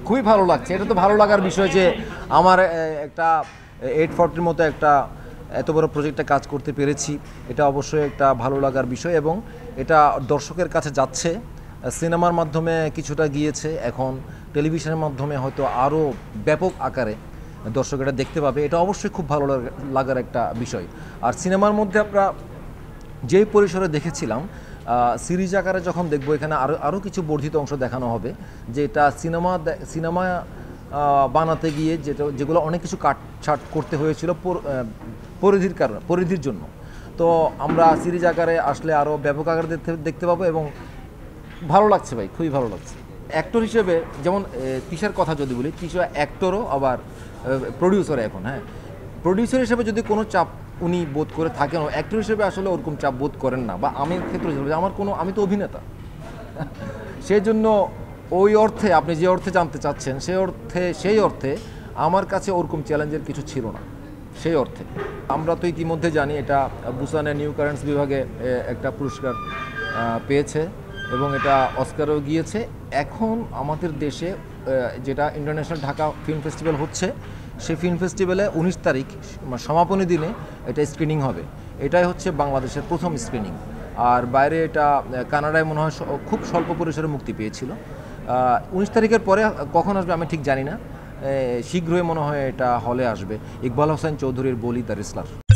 খুবই ভালো লাগছে। এটা তো ভালো লাগার বিষয় যে আমার একটা 840 মতো একটা এত বড় প্রজেক্টে কাজ করতে পেরেছি। এটা অবশ্যই একটা ভালো লাগার বিষয় এবং এটা দর্শকের কাছে যাচ্ছে। সিনেমার মাধ্যমে কিছুটা গিয়েছে, এখন টেলিভিশনের মাধ্যমে হয়তো আরও ব্যাপক আকারে দর্শক এটা দেখতে পাবে। এটা অবশ্যই খুব ভালো লাগার একটা বিষয়। আর সিনেমার মধ্যে আমরা যেই পরিসরে দেখেছিলাম, সিরিজ আকারে যখন দেখবো এখানে আরও কিছু বর্ধিত অংশ দেখানো হবে, যে এটা সিনেমা বানাতে গিয়ে যেগুলো অনেক কিছু কাটছাট করতে হয়েছিল পরিধির জন্য। তো আমরা সিরিজ আকারে আসলে আরও ব্যাপক আকারে দেখতে পাবো এবং ভালো লাগছে ভাই, খুবই ভালো লাগছে। অ্যাক্টর হিসেবে যেমন তিশার কথা যদি বলি, তিশা অ্যাক্টরও আবার প্রডিউসার। এখন হ্যাঁ, প্রডিউসার হিসেবে যদি কোনো চাপ উনি বোধ করে থাকেন, অ্যাক্টর হিসেবে আসলে ওরকম চাপ বোধ করেন না, বা আমি ক্ষেত্রে আমি তো অভিনেতা। সেই জন্য ওই অর্থে আপনি যে অর্থে জানতে চাচ্ছেন সেই অর্থে আমার কাছে ওরকম চ্যালেঞ্জের কিছু ছিল না। সেই অর্থে আমরা তো ইতিমধ্যে জানি এটা বুসানে নিউ কারেন্টস বিভাগে একটা পুরস্কার পেয়েছে এবং এটা অস্কারও গিয়েছে। এখন আমাদের দেশে যেটা ইন্টারন্যাশনাল ঢাকা ফিল্ম ফেস্টিভ্যাল হচ্ছে, সেই ফিল্ম ফেস্টিভ্যালে 19 তারিখ সমাপনী দিনে এটা স্ক্রিনিং হবে। এটাই হচ্ছে বাংলাদেশের প্রথম স্ক্রিনিং। আর বাইরে এটা কানাডায় মনে হয় খুব স্বল্প পরিসরে মুক্তি পেয়েছিল। 19 তারিখের পরে কখন আসবে আমি ঠিক জানি না, শীঘ্রই মনে হয় এটা হলে আসবে। ইকবাল হোসেন চৌধুরীর বলি দ্য রেসলার।